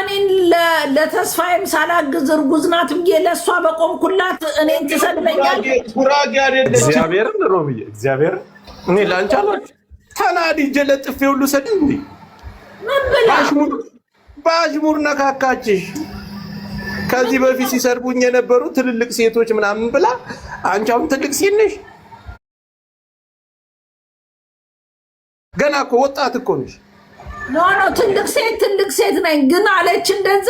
ሀቢባኔን ለተስፋዬም ሳላግዝ እርጉዝ ናት ብዬ ለእሷ በቆምኩላት እኔን ትሰድበኛለች። ጉራጌ አይደለች። እግዚአብሔርን ሮምዬ እግዚአብሔር እኔ ላንቺ አላችሁ ተናድጄ ለጥፌ ሁሉ ሰድኝ ባሽሙር ነካካችሽ። ከዚህ በፊት ሲሰርቡኝ የነበሩ ትልልቅ ሴቶች ምናምን ብላ አንቺ አሁን ትልቅ ሴት ነሽ። ገና እኮ ወጣት እኮ ነሽ። ኖ ትልቅ ሴት ነኝ ግን አለች እንደዛ።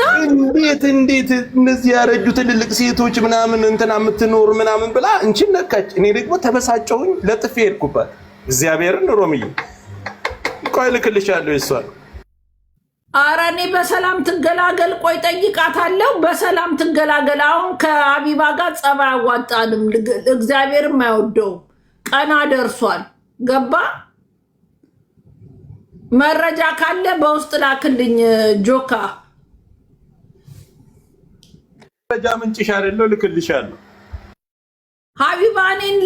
እንዴት እነዚህ ያረጁ ትልልቅ ሴቶች ምናምን እንትና የምትኖር ምናምን ብላ እንቺን ነካች። እኔ ደግሞ ተበሳጨሁኝ ለጥፌ ሄድኩባት። እግዚአብሔርን ሮምዬ ቆይ ልክልሻለሁ እሷን። ኧረ እኔ በሰላም ትገላገል። ቆይ ጠይቃታለሁ። በሰላም ትገላገል። አሁን ከሀቢባ ጋር ጸባይ አያዋጣንም። እግዚአብሔርም አይወደውም። ቀና ደርሷል። ገባ መረጃ ካለ በውስጥ ላክልኝ ጆካ። መረጃ ምንጭሽ አይደለው ልክልሻለሁ። ሀቢባኔን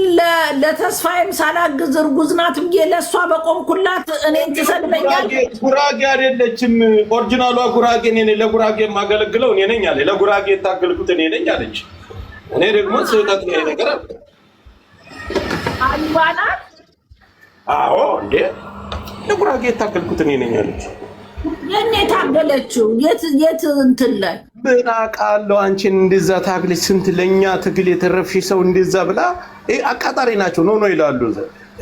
ለተስፋዬም ሳላግዝ እርጉዝ ናት ብዬ ለእሷ በቆምኩላት እኔን ትሰድበኛለች። ጉራጌ አይደለችም። ኦሪጂናሏ ጉራጌ እኔ ነኝ። ለጉራጌ የማገለግለው እኔ ነኝ አለ። ለጉራጌ የታገልኩት እኔ ነኝ አለች። እኔ ደግሞ ስህተት ነው ነገር አለ። ሀቢባ ናት? አዎ እንዴ ለጉራጌ የታገልኩት እኔ ነኝ አለች። የኔ ታገለችው የት እንትን ላይ ምን አውቃለሁ። አንቺን እንደዛ ታግለሽ ስንት ለኛ ትግል የተረፍሽ ሰው እንደዛ ብላ አቃጣሪ ናቸው ነው ይላሉ።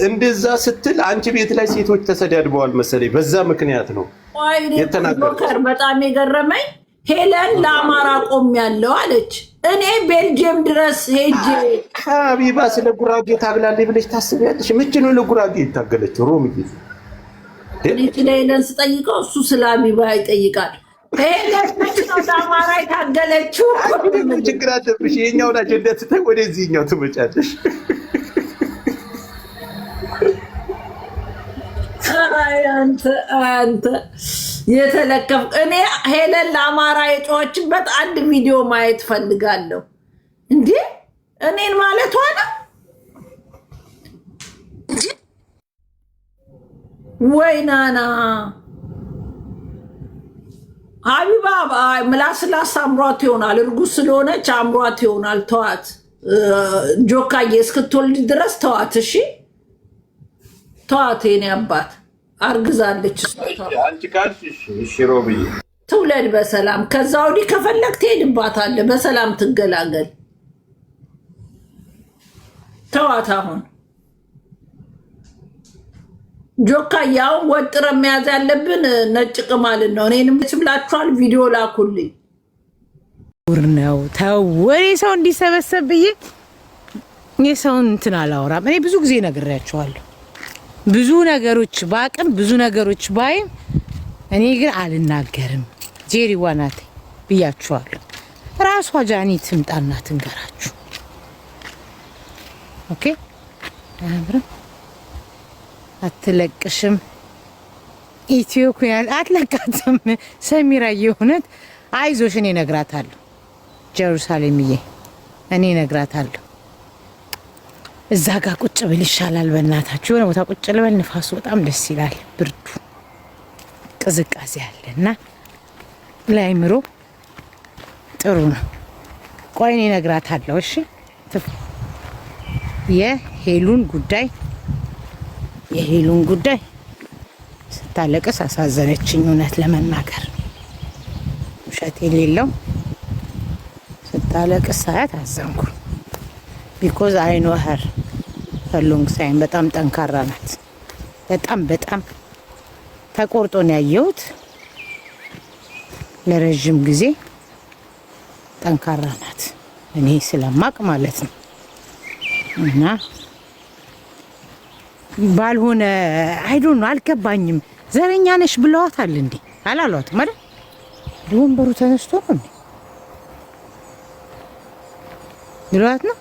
እንደዛ ስትል አንቺ ቤት ላይ ሴቶች ተሰዳድበዋል መሰለኝ። በዛ ምክንያት ነው የተናገረው። በጣም የገረመኝ ሄለን ለአማራ ቆሜያለሁ አለች። እኔ ቤልጅየም ድረስ ሄጄ ሀቢባ ስለ ጉራጌ ታግላለች ብለሽ ታስቢያለሽ? መቼ ነው ለጉራጌ የታገለችው? ሮምዬ እኔ ሄለን ስጠይቀው እሱ ስለ ሀቢባ ይጠይቃል። ሄለን መቼ ነው ለአማራ የታገለችው? ችግር አለብሽ። የኛውን አጀንዳ ትተይ ወደዚህኛው ትመጫለሽ። አንተ የተለከፍ እኔ ሄለን ለአማራ የጮችበት አንድ ቪዲዮ ማየት ፈልጋለሁ። እንዴ እኔን ማለቷ ነው ወይ? ናና ሀቢባ ምላስላስ አምሯት ይሆናል። እርጉዝ ስለሆነች አምሯት ይሆናል። ተዋት ጆካዬ፣ እስክትወልድ ድረስ ተዋት። እሺ ተዋት። የኔ አባት አርግዛለች። አንቺ ካልሽ እሺ ሮብዬ ትውለድ በሰላም። ከዛ ወዲህ ከፈለግ ትሄድባታለህ። በሰላም ትገላገል። ተዋት። አሁን ጆካዬ፣ አሁን ወጥረ መያዝ ያለብን ነጭ ቅማልን ነው። እኔንም ብላችኋል። ቪዲዮ ላኩልኝ ነው ተወሬ ሰው እንዲሰበሰብ ብዬ የሰውን እንትን አላወራም። እኔ ብዙ ጊዜ ነግሬያቸዋለሁ። ብዙ ነገሮች ባቅም ብዙ ነገሮች ባይም እኔ ግን አልናገርም። ጄሪ ዋናቴ ብያችኋለሁ። ራሷ ጃኒ ትምጣና ትንገራችሁ። ኦኬ አብረን አትለቅሽም። ኢትዮጵያ አትለቃትም። ሰሚራ የሆነት አይዞሽ እኔ ነግራታለሁ። ጀሩሳሌምዬ እኔ ነግራታለሁ። እዛ ጋር ቁጭ ብል ይሻላል። በእናታችሁ የሆነ ቦታ ቁጭ ልበል። ንፋሱ በጣም ደስ ይላል። ብርዱ ቅዝቃዜ አለና ለአይምሮ ጥሩ ነው። ቆይ እኔ ነግራታለሁ። እሺ የሄሉን ጉዳይ ስታለቅስ አሳዘነችኝ። እውነት ለመናገር ውሸት የሌለው ስታለቅስ ሳያት አዘንኩ። ቢኮዝ አይ ኖ ሄር ሎንግ ታይም በጣም ጠንካራ ናት። በጣም ተቆርጦ ነው ያየሁት። ለረጅም ጊዜ ጠንካራ ናት። እኔ ስለማቅ ማለት ነው። እና ባልሆነ አይዶን ነው አልገባኝም። ዘረኛ ነሽ ብለዋታል እንዴ? አላሏትም አይደል? ወንበሩ ተነስቶ ነው እንዴ ብለዋት ነው?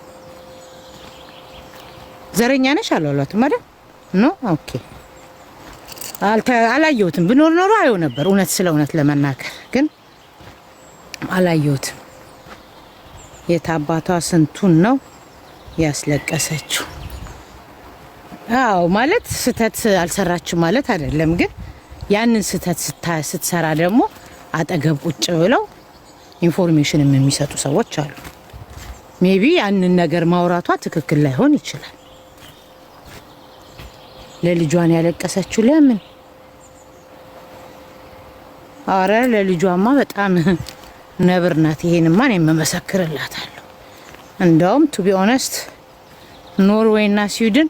ዘረኛ ነሽ አላሏትም አይደል? ኖ ኦኬ። አላየሁትም። ብኖር ኖሮ አየው ነበር። እውነት ለመናገር ግን አላየሁትም። የታባቷ ስንቱን ነው ያስለቀሰችው? አዎ ማለት ስተት አልሰራችም ማለት አይደለም። ግን ያንን ስተት ስትሰራ ደግሞ አጠገብ ቁጭ ብለው ኢንፎርሜሽን የሚሰጡ ሰዎች አሉ። ሜቢ ያንን ነገር ማውራቷ ትክክል ላይሆን ይችላል። ለልጇን ያለቀሰችው ለምን? አረ ለልጇማ በጣም ነብር ናት። ይሄንማ እኔ መመስክርላታለሁ። እንደውም ቱ ቢ ኦነስት ኖርዌይ እና ስዊድን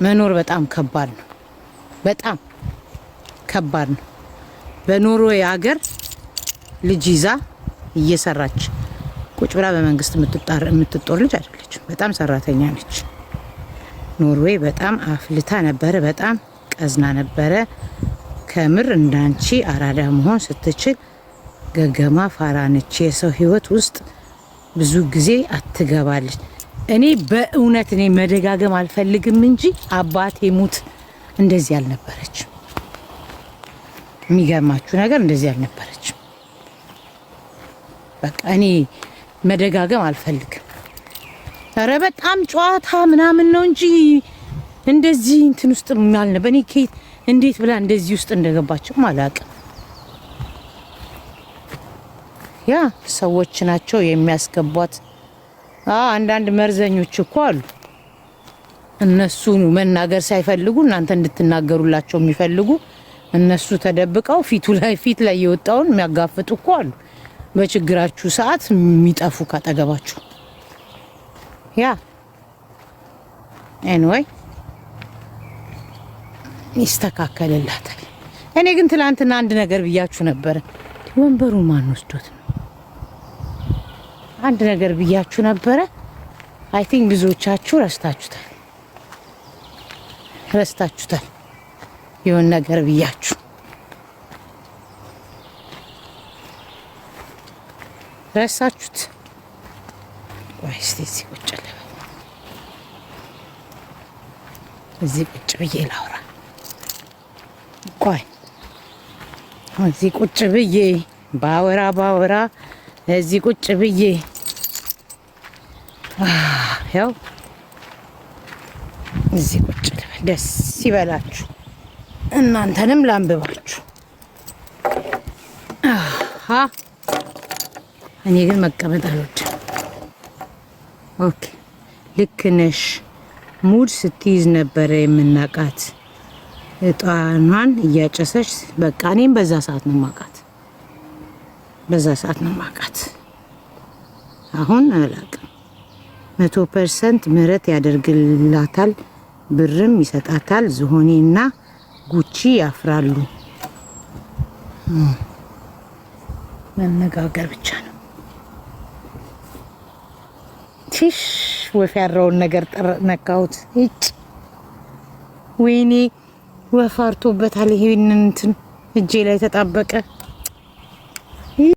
መኖር በጣም ከባድ ነው። በጣም ከባድ ነው። በኖርዌይ ሀገር ልጅ ይዛ እየሰራች ቁጭ ብላ በመንግስት የምትጦር ልጅ አይደለችም። በጣም ሰራተኛ ነች። ኖርዌይ በጣም አፍልታ ነበረ። በጣም ቀዝና ነበረ። ከምር እንዳንቺ አራዳ መሆን ስትችል ገገማ ፋራ ነች። የሰው ህይወት ውስጥ ብዙ ጊዜ አትገባለች። እኔ በእውነት እኔ መደጋገም አልፈልግም እንጂ አባቴ ሙት እንደዚህ አልነበረች። የሚገርማችሁ ነገር እንደዚህ አልነበረች። በቃ እኔ መደጋገም አልፈልግም። ኧረ በጣም ጨዋታ ምናምን ነው እንጂ እንደዚህ እንትን ውስጥ ማልነበ እኔ ከየት እንዴት ብላ እንደዚህ ውስጥ እንደገባችም አላውቅም። ያ ሰዎች ናቸው የሚያስገቧት። አንዳንድ መርዘኞች እኮ አሉ። እነሱ መናገር ሳይፈልጉ እናንተ እንድትናገሩላቸው የሚፈልጉ እነሱ ተደብቀው ፊት ላይ የወጣውን የሚያጋፍጡ እኮ አሉ። በችግራችሁ ሰዓት የሚጠፉ ካጠገባችሁ። ያ ኤኒዌይ ይስተካከልላታል። እኔ ግን ትላንትና አንድ ነገር ብያችሁ ነበር። ወንበሩ ማን ወስዶት ነው? አንድ ነገር ብያችሁ ነበረ። አይ ቲንክ ብዙዎቻችሁ ረስታችሁታል። የሆነ ነገር ብያችሁ ረሳችሁት። ወይስ እዚህ ቁጭ ልበል? እዚህ ቁጭ ብዬ ላውራ። ቆይ እዚህ ቁጭ ብዬ ባወራ እዚህ ቁጭ ብዬ ያው እዚህ ቁጭ ልበል። ደስ ይበላችሁ። እናንተንም ላንብባችሁ። እኔ ግን መቀመጥ አልወድም። ኦኬ ልክ ነሽ። ሙድ ስትይዝ ነበረ የምናቃት እጣኗን እያጨሰች። በቃ እኔም በዛ ሰዓት ነው ማቃት። አሁን አላቅም። 100% ምህረት ያደርግላታል፣ ብርም ይሰጣታል። ዝሆኔና ጉቺ ያፍራሉ። መነጋገር ብቻ ነው። ቲሽ ወፍ ያረውን ነገር ነካሁት። እጭ ወይኔ ወፍ አርቶበታል። ይሄንን እንትን እጄ ላይ ተጣበቀ።